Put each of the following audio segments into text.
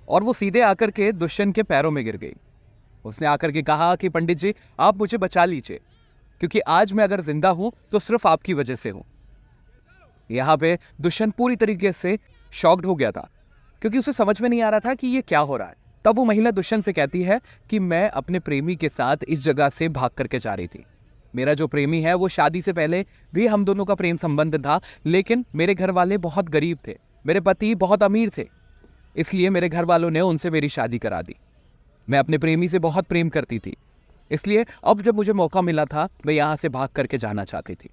और वो सीधे आकर के दुष्यंत के पैरों में गिर गई। उसने आकर के कहा कि पंडित जी, आप मुझे बचा लीजिए, क्योंकि आज मैं अगर जिंदा हूं तो सिर्फ आपकी वजह से हूं। यहां पे दुष्यंत पूरी तरीके से शॉक्ड हो गया था, क्योंकि उसे समझ में नहीं आ रहा था कि ये क्या हो रहा है। तब वो महिला दुष्यंत से कहती है कि मैं अपने प्रेमी के साथ इस जगह से भाग करके जा रही थी। मेरा जो प्रेमी है वो शादी से पहले भी हम दोनों का प्रेम संबंध था, लेकिन मेरे घर वाले बहुत गरीब थे, मेरे पति बहुत अमीर थे, इसलिए मेरे घर वालों ने उनसे मेरी शादी करा दी। मैं अपने प्रेमी से बहुत प्रेम करती थी, इसलिए अब जब मुझे मौका मिला था मैं यहां से भाग करके जाना चाहती थी।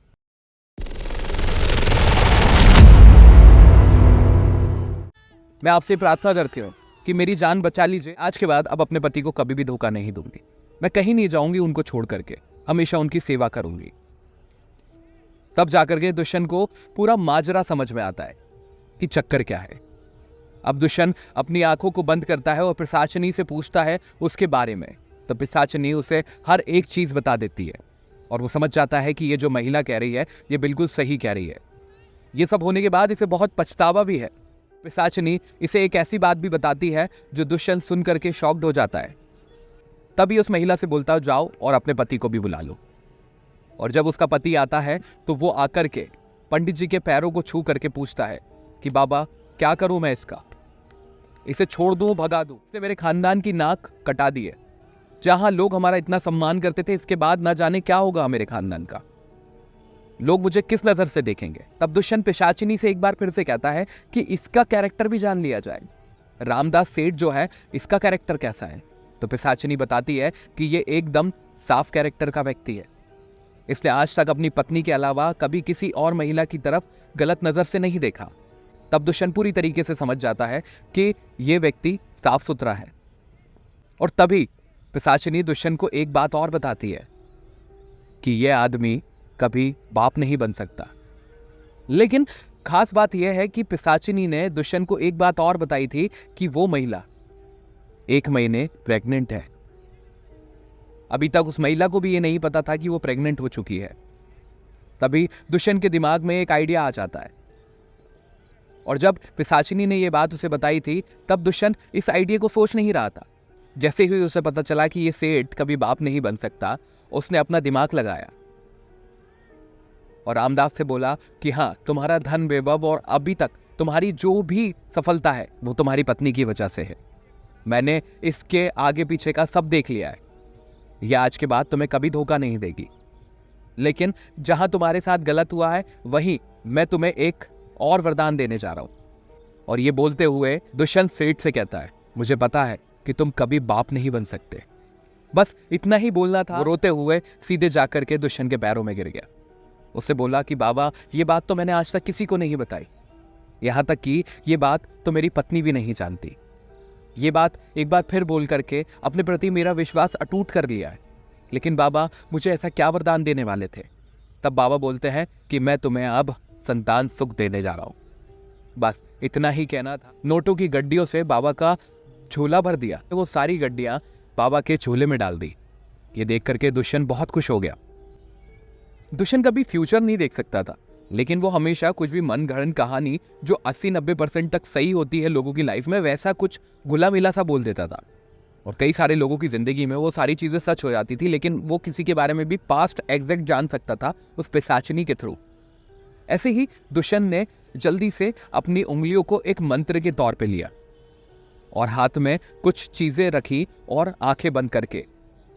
मैं आपसे प्रार्थना करती हूँ कि मेरी जान बचा लीजिए। आज के बाद अब अपने पति को कभी भी धोखा नहीं दूंगी। मैं कहीं नहीं जाऊंगी उनको छोड़ करके, हमेशा उनकी सेवा करूंगी। तब जाकर के दुष्यंत को पूरा माजरा समझ में आता है कि चक्कर क्या है। अब दुष्यंत अपनी आंखों को बंद करता है और पिशाचिनी से पूछता है उसके बारे में। तो पिशाचिनी उसे हर एक चीज बता देती है और वो समझ जाता है कि ये जो महिला कह रही है ये बिल्कुल सही कह रही है। ये सब होने के बाद इसे बहुत पछतावा भी है। पिशाचिनी इसे एक ऐसी बात भी बताती है जो दुष्यंत सुन करके शॉक्ड हो जाता है। तभी उस महिला से बोलता, जाओ और अपने पति को भी बुला लो। और जब उसका पति आता है तो वो आकर के पंडित जी के पैरों को छू करके पूछता है कि बाबा क्या करूं मैं इसका, इसे छोड़ दूं, भगा दूं, इससे मेरे खानदान की नाक कटा दी है। जहां लोग हमारा इतना सम्मान करते थे, इसके बाद ना जाने क्या होगा मेरे खानदान का, लोग मुझे किस नजर से देखेंगे। तब दुष्यंत पिशाचिनी से एक बार फिर से कहता है कि इसका कैरेक्टर भी जान लिया जाए। रामदास सेठ जो है इसका कैरेक्टर कैसा है। तो पिशाचिनी बताती है कि ये एकदम साफ कैरेक्टर का व्यक्ति है, इसने आज तक अपनी पत्नी के अलावा कभी किसी और महिला की तरफ गलत नजर से नहीं देखा। तब दुष्यंत पूरी तरीके से समझ जाता है कि यह व्यक्ति साफ सुथरा है। और तभी पिशाचिनी दुष्यंत को एक बात और बताती है कि यह आदमी कभी बाप नहीं बन सकता। लेकिन खास बात यह है कि पिशाचिनी ने दुष्यंत को एक बात और बताई थी कि वो महिला 1 महीने प्रेग्नेंट है। अभी तक उस महिला को भी ये नहीं पता था कि वो प्रेग्नेंट हो चुकी है। तभी दुष्यंत के दिमाग में एक आइडिया आ जाता है, और जब पिशाचिनी ने ये बात उसे बताई थी तब दुष्यंत इस आइडिया को सोच नहीं रहा था। जैसे ही उसे पता चला कि ये सेठ कभी बाप नहीं बन सकता, उसने अपना दिमाग लगाया और रामदास से बोला कि हाँ, तुम्हारा धन वैभव और अभी तक तुम्हारी जो भी सफलता है वो तुम्हारी पत्नी की वजह से है। मैंने इसके आगे पीछे का सब देख लिया है। यह आज के बाद तुम्हें कभी धोखा नहीं देगी, लेकिन जहां तुम्हारे साथ गलत हुआ है वहीं मैं तुम्हें एक और वरदान देने जा रहा हूं। और ये बोलते हुए दुष्यंत सेठ से कहता है, मुझे पता है कि तुम कभी बाप नहीं बन सकते। बस इतना ही बोलना था। वो रोते हुए सीधे जाकर के दुष्यंत के पैरों में गिर गया। उससे बोला कि बाबा, ये बात तो मैंने आज तक किसी को नहीं बताई, यहां तक कि ये बात तो मेरी पत्नी भी नहीं जानती। ये बात एक बार फिर बोल करके अपने प्रति मेरा विश्वास अटूट कर लिया है। लेकिन बाबा, मुझे ऐसा क्या वरदान देने वाले थे। तब बाबा बोलते हैं कि मैं तुम्हें अब संतान सुख देने जा रहा हूं। बस इतना ही कहना था। नोटों की गड्डियों से बाबा का झोला भर दिया, वो सारी गड्डियां बाबा के झोले में डाल दी। ये देख करके दुष्यंत बहुत खुश हो गया। दुष्यंत कभी फ्यूचर नहीं देख सकता था, लेकिन वो हमेशा कुछ भी मनगढ़ंत कहानी जो 80-90% तक सही होती है लोगों की लाइफ में, वैसा कुछ घुला मिला सा बोल देता था। और कई सारे लोगों की जिंदगी में वो सारी चीजें सच हो जाती थी, लेकिन वो किसी के बारे में भी पास्ट एग्जैक्ट जान सकता था उस पिशाचिनी के थ्रू। ऐसे ही दुष्यंत ने जल्दी से अपनी उंगलियों को एक मंत्र के तौर पे लिया और हाथ में कुछ चीजें रखी और आंखें बंद करके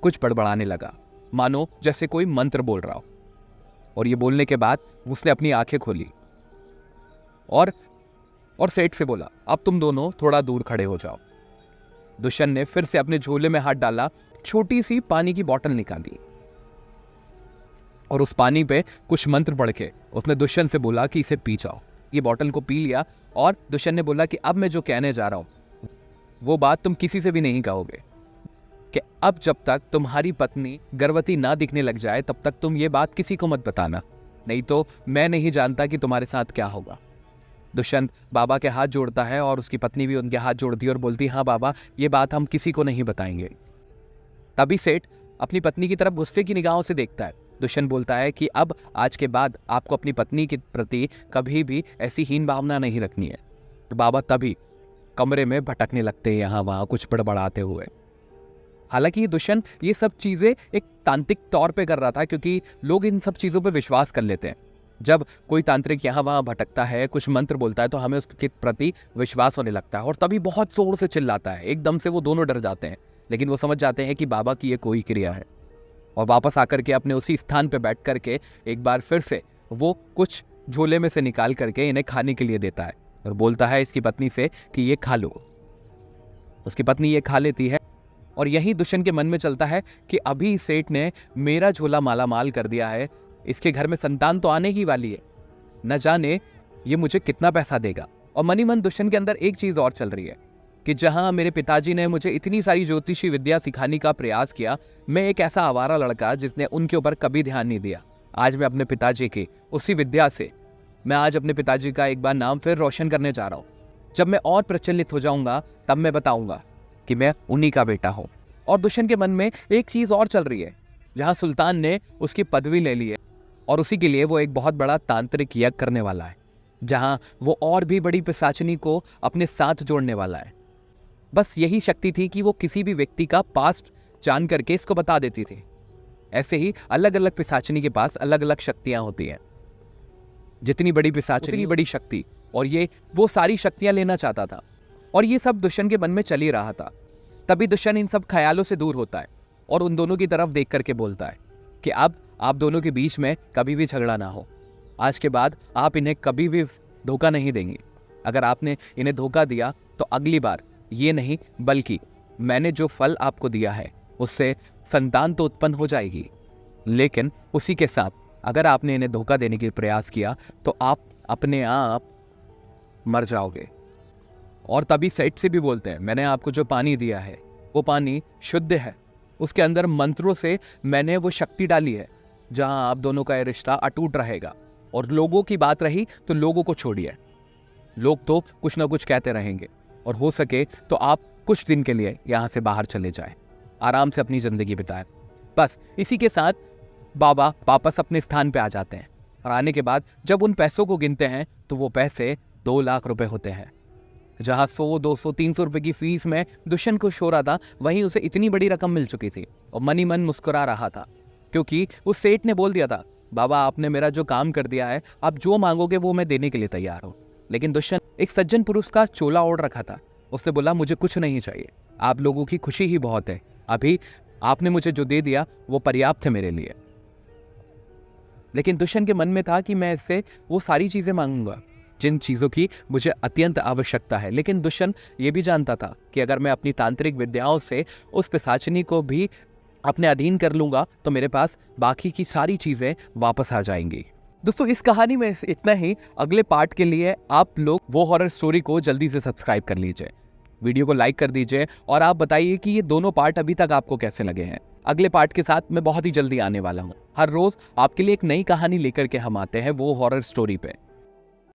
कुछ बड़बड़ाने लगा, मानो जैसे कोई मंत्र बोल रहा हो। और ये बोलने के बाद उसने अपनी आंखें खोली और सेठ से बोला, अब तुम दोनों थोड़ा दूर खड़े हो जाओ। दुष्यंत ने फिर से अपने झोले में हाथ डाला, छोटी सी पानी की बोतल निकाली और उस पानी पे कुछ मंत्र पढ़ के उसने दुष्यंत से बोला कि इसे पी जाओ। ये बोतल को पी लिया और दुष्यंत ने बोला कि अब मैं जो कहने जा रहा हूं वो बात तुम किसी से भी नहीं कहोगे, कि अब जब तक तुम्हारी पत्नी गर्भवती ना दिखने लग जाए तब तक तुम ये बात किसी को मत बताना, नहीं तो मैं नहीं जानता कि तुम्हारे साथ क्या होगा। दुष्यंत बाबा के हाथ जोड़ता है और उसकी पत्नी भी उनके हाथ जोड़ती है और बोलती, हाँ बाबा, ये बात हम किसी को नहीं बताएंगे। तभी सेठ अपनी पत्नी की तरफ गुस्से की निगाहों से देखता है। दुष्यंत बोलता है कि अब आज के बाद आपको अपनी पत्नी के प्रति कभी भी ऐसी हीन भावना नहीं रखनी है। तो बाबा तभी कमरे में भटकने लगते हैं यहाँ वहाँ कुछ बड़बड़ाते हुए। हालांकि दुष्यंत ये सब चीजें एक तांत्रिक तौर पे कर रहा था, क्योंकि लोग इन सब चीजों पे विश्वास कर लेते हैं। जब कोई तांत्रिक यहाँ वहाँ भटकता है, कुछ मंत्र बोलता है, तो हमें उसके प्रति विश्वास होने लगता है और तभी बहुत जोर से चिल्लाता है। एकदम से वो दोनों डर जाते हैं, लेकिन वो समझ जाते हैं कि बाबा की ये कोई क्रिया है, और वापस आकर के अपने उसी स्थान पे बैठ करके एक बार फिर से वो कुछ झोले में से निकाल करके इन्हें खाने के लिए देता है और बोलता है इसकी पत्नी से कि ये खा लो। उसकी पत्नी ये खा लेती है और यही दुष्यंत के मन में चलता है कि अभी सेठ ने मेरा झोला माला माल कर दिया है, इसके घर में संतान तो आने ही वाली है, न जाने ये मुझे कितना पैसा देगा। और मनी मन दुष्यंत के अंदर एक चीज और चल रही है कि जहां मेरे पिताजी ने मुझे इतनी सारी ज्योतिषी विद्या सिखाने का प्रयास किया, मैं एक ऐसा आवारा लड़का जिसने उनके ऊपर कभी ध्यान नहीं दिया, आज मैं अपने पिताजी की उसी विद्या से मैं आज अपने पिताजी का एक बार नाम फिर रोशन करने जा रहा हूँ। जब मैं और प्रचलित हो जाऊंगा तब मैं बताऊंगा कि मैं उन्हीं का बेटा हूँ। और दुष्यंत के मन में एक चीज और चल रही है, जहां सुल्तान ने उसकी पदवी ले ली है और उसी के लिए वो एक बहुत बड़ा तांत्रिक यज्ञ करने वाला है, जहां वो और भी बड़ी पिशाचिनी को अपने साथ जोड़ने वाला है। बस यही शक्ति थी कि वो किसी भी व्यक्ति का पास्ट जान करके इसको बता देती थी। ऐसे ही अलग अलग पिशाचिनी के पास अलग अलग शक्तियां होती हैं, जितनी बड़ी पिशाचिनी उतनी बड़ी शक्ति, और ये वो सारी शक्तियां लेना चाहता था। और ये सब दुष्यंत के मन में चल ही रहा था। तभी दुष्यंत इन सब ख्यालों से दूर होता है और उन दोनों की तरफ देख करके बोलता है कि अब आप दोनों के बीच में कभी भी झगड़ा ना हो। आज के बाद आप इन्हें कभी भी धोखा नहीं देंगे। अगर आपने इन्हें धोखा दिया तो अगली बार ये नहीं बल्कि मैंने जो फल आपको दिया है उससे संतान तो उत्पन्न हो जाएगी, लेकिन उसी के साथ अगर आपने इन्हें धोखा देने की प्रयास किया तो आप अपने आप मर जाओगे। और तभी सेठ से भी बोलते हैं मैंने आपको जो पानी दिया है वो पानी शुद्ध है, उसके अंदर मंत्रों से मैंने वो शक्ति डाली है जहां आप दोनों का ये रिश्ता अटूट रहेगा। और लोगों की बात रही तो लोगों को छोड़िए, लोग तो कुछ ना कुछ कहते रहेंगे और हो सके तो आप कुछ दिन के लिए यहाँ से बाहर चले जाएं, आराम से अपनी जिंदगी बिताएं। बस इसी के साथ बाबा वापस अपने स्थान पे आ जाते हैं और आने के बाद जब उन पैसों को गिनते हैं तो वो पैसे 2 लाख रुपए होते हैं। जहां 100, 200, 300 रुपए की फीस में दुष्यंत खुश हो रहा था, वहीं उसे इतनी बड़ी रकम मिल चुकी थी और मनी मन मुस्कुरा रहा था, क्योंकि उस सेठ ने बोल दिया था बाबा आपने मेरा जो काम कर दिया है, आप जो मांगोगे वो मैं देने के लिए तैयार हूँ। लेकिन दुष्यंत एक सज्जन पुरुष का चोला ओढ़ रखा था। उसने बोला मुझे कुछ नहीं चाहिए, आप लोगों की खुशी ही बहुत है, अभी आपने मुझे जो दे दिया वो पर्याप्त है मेरे लिए। लेकिन दुष्यंत के मन में था कि मैं इससे वो सारी चीजें मांगूंगा जिन चीजों की मुझे अत्यंत आवश्यकता है। लेकिन दुष्यंत ये भी जानता था कि अगर मैं अपनी तांत्रिक विद्याओं से उस पिशाचिनी को भी अपने अधीन कर लूंगा तो मेरे पास बाकी की सारी चीजें वापस आ जाएंगी। दोस्तों इस कहानी में इतना ही। अगले पार्ट के लिए आप लोग वो हॉरर स्टोरी को जल्दी से सब्सक्राइब कर लीजिए, वीडियो को लाइक कर दीजिए और आप बताइए कि ये दोनों पार्ट अभी तक आपको कैसे लगे हैं। अगले पार्ट के साथ मैं बहुत ही जल्दी आने वाला हूँ। हर रोज आपके लिए एक नई कहानी लेकर के हम आते हैं वो हॉरर स्टोरी पे।